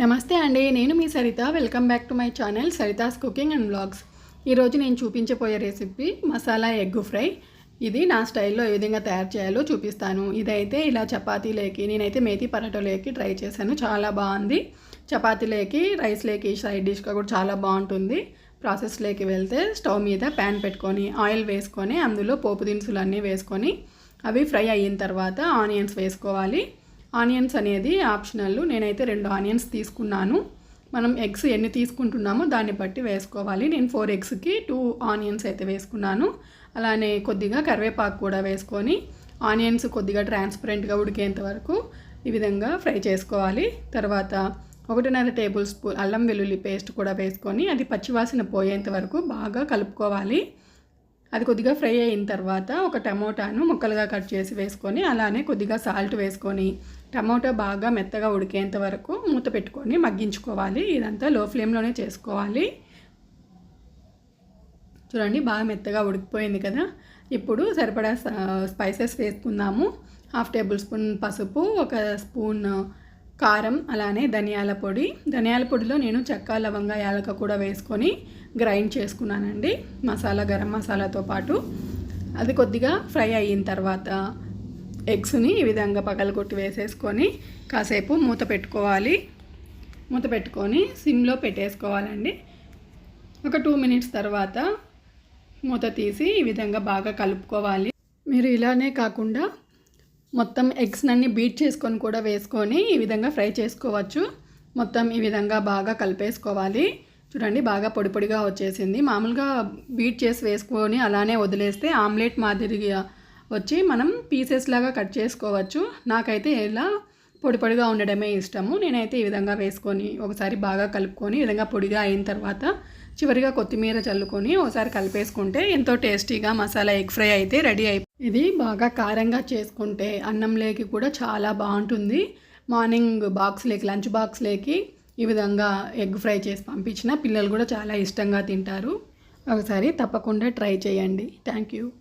నమస్తే అండి, నేను మీ Saritha. Welcome back to my channel Saritha's cooking and vlogs. ఈరోజు నేను చూపించబోయే రెసిపీ మసాలా ఎగ్ ఫ్రై. ఇది నా స్టైల్లో ఏ విధంగా తయారు చేయాలో చూపిస్తాను. ఇదైతే ఇలా చపాతీలోకి, నేనైతే మేతి పరాటోలోకి ట్రై చేశాను, చాలా బాగుంది. చపాతీలోకి, రైస్లోకి సైడ్ డిష్గా కూడా చాలా బాగుంటుంది. ప్రాసెస్లోకి వెళ్తే స్టవ్ మీద ప్యాన్ పెట్టుకొని ఆయిల్ వేసుకొని అందులో పోపు దినుసులు అన్నీ వేసుకొని అవి ఫ్రై అయిన తర్వాత ఆనియన్స్ వేసుకోవాలి. ఆనియన్స్ అనేది ఆప్షనల్. నేనైతే 2 ఆనియన్స్ తీసుకున్నాను. మనం ఎగ్స్ ఎన్ని తీసుకుంటున్నామో దాన్ని బట్టి వేసుకోవాలి. నేను 4 ఎగ్స్కి 2 ఆనియన్స్ అయితే వేసుకున్నాను. అలానే కొద్దిగా కరివేపాకు కూడా వేసుకొని ఆనియన్స్ కొద్దిగా ట్రాన్స్పరెంట్గా ఉడికేంత వరకు ఈ విధంగా ఫ్రై చేసుకోవాలి. తర్వాత 1.5 టేబుల్ స్పూన్ అల్లం వెల్లుల్లి పేస్ట్ కూడా వేసుకొని అది పచ్చివాసన పోయేంత వరకు బాగా కలుపుకోవాలి. అది కొద్దిగా ఫ్రై అయిన తర్వాత ఒక టమోటాను ముక్కలుగా కట్ చేసి వేసుకొని అలానే కొద్దిగా సాల్ట్ వేసుకొని టమోటా బాగా మెత్తగా ఉడికేంత వరకు మూత పెట్టుకొని మగ్గించుకోవాలి. ఇదంతా లో ఫ్లేమ్లోనే చేసుకోవాలి. చూడండి, బాగా మెత్తగా ఉడికిపోయింది కదా. ఇప్పుడు సరిపడా స్పైసెస్ వేసుకుందాము. 1/2 టేబుల్ స్పూన్ పసుపు, 1 స్పూన్ కారం, అలానే ధనియాల పొడి. ధనియాల పొడిలో నేను చెక్క, లవంగ, యాలక కూడా వేసుకొని గ్రైండ్ చేసుకున్నానండి, మసాలా, గరం మసాలాతో పాటు. అది కొద్దిగా ఫ్రై అయిన తర్వాత ఎగ్స్ని ఈ విధంగా పగలగొట్టి వేసేసుకొని కాసేపు మూత పెట్టుకోవాలి. మూత పెట్టుకొని సిమ్లో పెట్టేసుకోవాలండి. ఒక 2 మినిట్స్ తర్వాత మూత తీసి ఈ విధంగా బాగా కలుపుకోవాలి. మీరు ఇలానే కాకుండా మొత్తం ఎగ్స్ అన్ని బీట్ చేసుకొని కూడా వేసుకొని ఈ విధంగా ఫ్రై చేసుకోవచ్చు. మొత్తం ఈ విధంగా బాగా కలిపేసుకోవాలి. చూడండి, బాగా పొడి పొడిగా వచ్చేసింది. మామూలుగా బీట్ చేసి వేసుకొని అలానే వదిలేస్తే ఆమ్లెట్ మాదిరిగా వచ్చి మనం పీసెస్ లాగా కట్ చేసుకోవచ్చు. నాకైతే ఇలా పొడి పొడిగా ఉండడమే ఇష్టము. నేనైతే ఈ విధంగా వేసుకొని ఒకసారి బాగా కలుపుకొని ఈ విధంగా పొడిగా అయిన తర్వాత చివరిగా కొత్తిమీర చల్లుకొని ఒకసారి కలిపేసుకుంటే ఎంతో టేస్టీగా మసాలా ఎగ్ ఫ్రై అయితే రెడీ అయిపోయింది. ఇది బాగా కారంగా చేసుకుంటే అన్నంలోకి కూడా చాలా బాగుంటుంది. మార్నింగ్ బాక్స్లోకి, లంచ్ బాక్స్లోకి ఈ విధంగా ఎగ్ ఫ్రై చేసి పంపించిన పిల్లలు కూడా చాలా ఇష్టంగా తింటారు. ఒకసారి తప్పకుండా ట్రై చేయండి. Thank you.